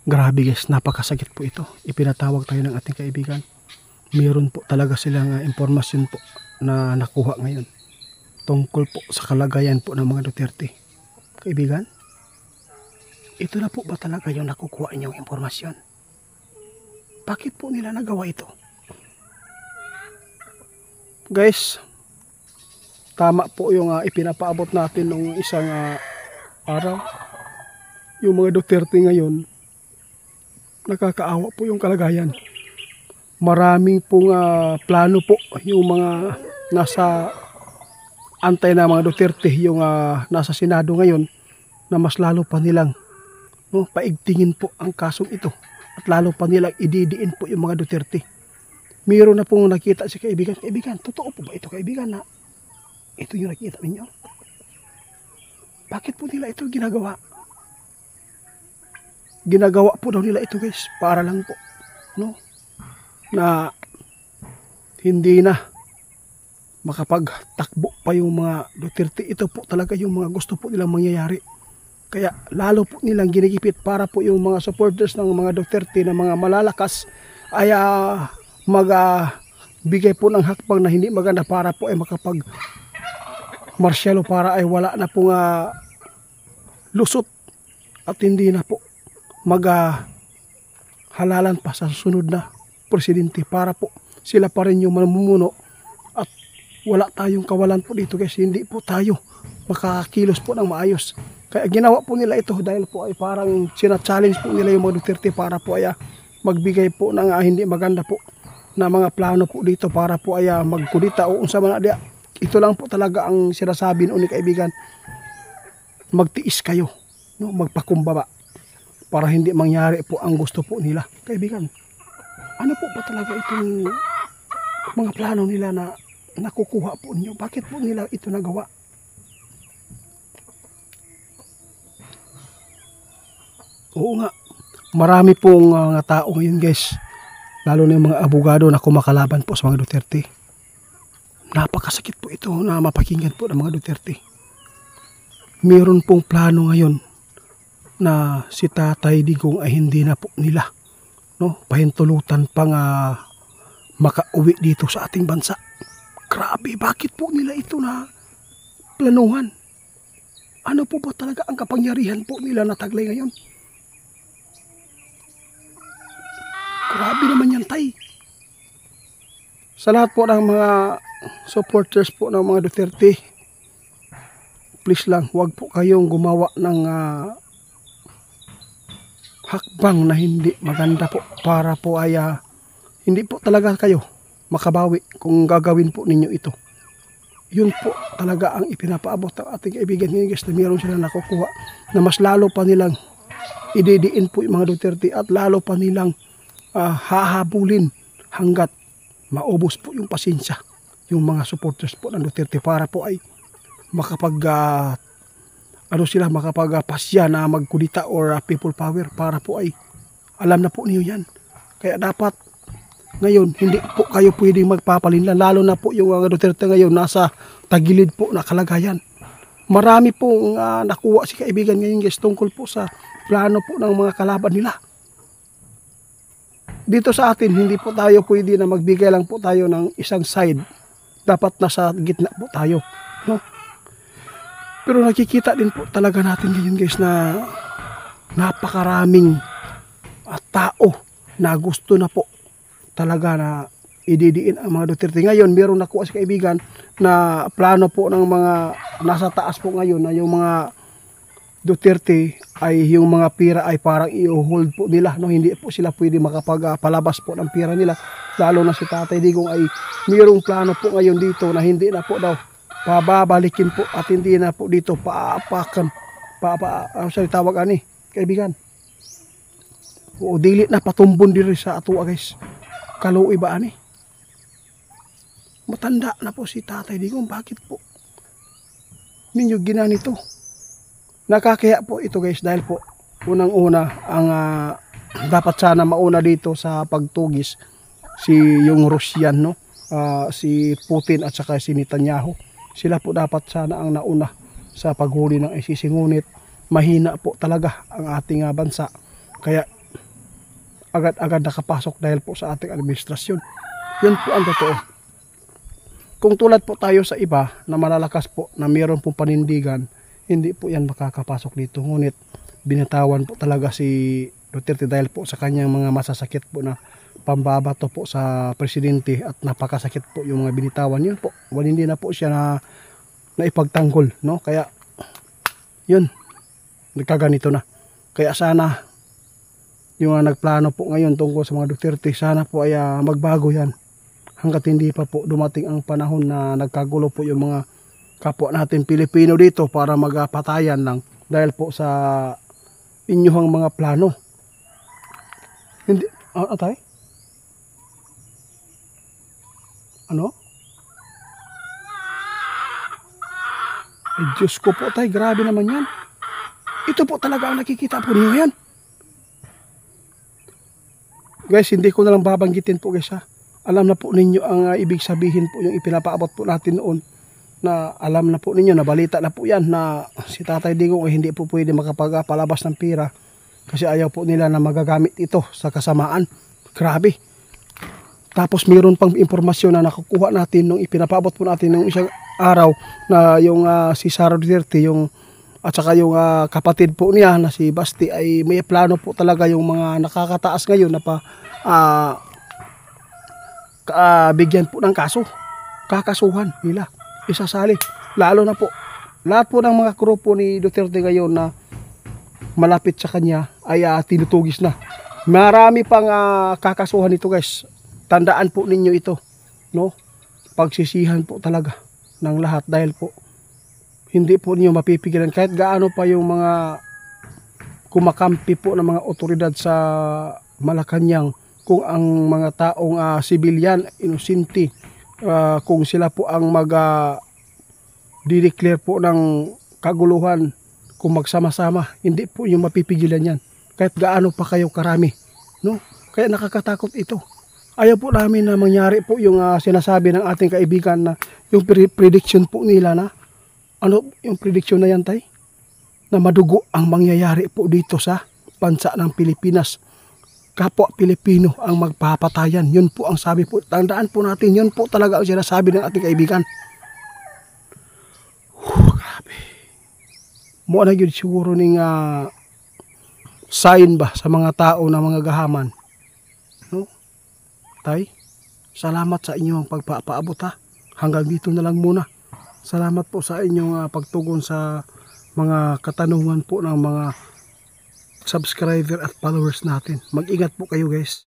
Grabe guys, napakasakit po ito. Ipinatawag tayo ng ating kaibigan. Meron po talaga silang impormasyon po na nakuha ngayon tungkol po sa kalagayan po ng mga Duterte. Kaibigan, ito na po ba talaga yung nakukuha inyong impormasyon? Bakit po nila nagawa ito? Guys, tama po yung ipinapaabot natin nung isang araw. Yung mga Duterte ngayon, nakakaawa po yung kalagayan. Maraming pong plano po yung mga nasa antay na mga Duterte, yung nasa Senado ngayon, na mas lalo pa nilang paigtingin po ang kasong ito at lalo pa nilang ididiin po yung mga Duterte. Mayroon na pong nakita si kaibigan. Kaibigan, totoo po ba ito kaibigan na ito yung nakita ninyo? Bakit po nila ito ginagawa? Ginagawa po daw nila ito guys para lang po na hindi na makapagtakbo pa yung mga Duterte. Ito po talaga yung mga gusto po nilang mangyayari. Kaya lalo po nilang ginigipit para po yung mga supporters ng mga Duterte na mga malalakas ay magbigay po ng hakbang na hindi maganda para po ay makapag marsyalo, para ay wala na pong lusot at hindi na po halalan pa sa susunod na presidente, para po sila pa rin yung mamumuno at wala tayong kawalan po dito guys. Hindi po tayo makakilos po ng maayos. Kaya ginawa po nila ito dahil po ay parang sina-challenge po nila yung mga Duterte para po ay magbigay po ng hindi maganda po na mga plano po dito para po ay magkudita o unsa man dia. Ito lang po talaga ang sinasabi noon ni kaibigan, magtiis kayo, magpakumbaba para hindi mangyari po ang gusto po nila. Kaibigan, ano po ba talaga itong mga plano nila na nakukuha po ninyo? Bakit po nila ito nagawa? Oo nga, marami pong tao ngayon guys, lalo na yung mga abogado na kumakalaban po sa mga Duterte. Napakasakit po ito na mapakinggan po ng mga Duterte. Meron pong plano ngayon na si Tatay Digong ay hindi na po nila pahintulutan pang makauwi dito sa ating bansa. Grabe, bakit po nila ito na planuhan? Ano po ba talaga ang kapangyarihan po nila na taglay ngayon? Grabe naman yan, Tay. Sa lahat po ng mga supporters po ng mga Duterte, please lang, huwag po kayong gumawa ng hakbang na hindi maganda po para po ay hindi po talaga kayo makabawi kung gagawin po ninyo ito. Yun po talaga ang ipinapaabot ng ating kaibigan ngayon guys, na meron sila nakukuha na mas lalo pa nilang ididiin po yung mga Duterte at lalo pa nilang hahabulin hanggat maubos po yung pasensya yung mga supporters po ng Duterte para po ay makapagpasya na magkudita or people power, para po ay alam na po niyo yan. Kaya dapat ngayon hindi po kayo pwedeng magpapalinlan, lalo na po yung mga Duterte ngayon nasa tagilid po na kalagayan. Marami pong nakuha si kaibigan ngayon guys tungkol po sa plano po ng mga kalaban nila. Dito sa atin, hindi po tayo pwede na magbigay lang po tayo ng isang side. Dapat nasa gitna po tayo. Pero nakikita din po talaga natin ngayon guys na napakaraming tao na gusto na po talaga na ididiin ang mga Duterte. Ngayon, meron nakuha si kaibigan na plano po ng mga nasa taas po ngayon na yung mga Duterte ay yung mga pira ay parang i-hold po nila. Hindi po sila pwede makapagpalabas po ng pira nila. Lalo na si Tatay Digong ay mayroong plano po ngayon dito na hindi na po daw pababalikin po at hindi na po dito paapakan. Tawag kaibigan. O dili na patumbon diri sa atua guys. Kaluoy ba matanda na po si Tatay Digong. Bakit po ninyo ginanito? Nakakaya po ito guys dahil po unang-una ang dapat sana mauna dito sa pagtugis yung Russian si Putin at saka si Netanyahu. Sila po dapat sana ang nauna sa paghuli ng ICC, ngunit mahina po talaga ang ating bansa. Kaya agad-agad nakapasok dahil po sa ating administrasyon. Yun po ang totoo. Kung tulad po tayo sa iba na malalakas po na mayroon pong panindigan, hindi po yan makakapasok dito. Ngunit binatawan po talaga si Duterte dahil po sa kanyang mga masasakit po na pambabato po sa presidente at napakasakit po yung mga binitawan. Yun po, hindi na po siya na ipagtanggol, no? Kaya yun, nagkaganito na. Kaya sana yung nagplano po ngayon tungkol sa mga Duterte, sana po ay magbago yan hanggat hindi pa po dumating ang panahon na nagkagulo po yung mga kapwa natin Pilipino dito para magpatayan lang dahil po sa inyong mga plano. Hindi, atay? Ano? Ay, Diyos ko po tay, grabe naman yan. Ito po talaga ang nakikita po ninyo yan. Guys, hindi ko na lang babanggitin po guys ha. Alam na po ninyo ang ibig sabihin po yung ipinapaabot po natin noon, na alam na po ninyo, na balita na po yan na si Tatay Digong ay hindi po pwede makapagpalabas ng pira kasi ayaw po nila na magagamit ito sa kasamaan. Grabe. Tapos mayroon pang impormasyon na nakukuha natin nung ipinapaabot po natin nung isang araw na yung si Sara Duterte yung at saka yung kapatid po niya na si Basti ay may plano po talaga yung mga nakakataas ngayon na pa bigyan po ng kaso. Kakasuhan nila. Isasali. Lalo na po, lahat po ng mga grupo ni Duterte ngayon na malapit sa kanya ay tinutugis na. Marami pang kakasuhan ito guys. Tandaan po ninyo ito. No? Pagsisihan po talaga ng lahat dahil po hindi po niyo mapipigilan kahit gaano pa yung mga kumakampi po ng mga otoridad sa Malacanang, kung ang mga taong civilian, inosente, kung sila po ang di-declare po ng kaguluhan, kung magsama-sama, hindi po yung mapipigilan yan kahit gaano pa kayo karami, no? Kaya nakakatakot ito. Ayaw po namin na mangyari po yung sinasabi ng ating kaibigan na yung prediction po nila na ano yung prediction na yan tay? Na madugo ang mangyayari po dito sa bansa ng Pilipinas. Kapwa Pilipino ang magpapatayan. Yun po ang sabi po. Tandaan po natin, yun po talaga ang sinasabi ng ating kaibigan. Grabe. Mo na yun siguro ning sign ba sa mga tao na mga gahaman. No? Tay, salamat sa inyong pagpapaabot ha. Hanggang dito na lang muna. Salamat po sa inyong pagtugon sa mga katanungan po ng mga subscriber at followers natin. Mag-ingat po kayo guys.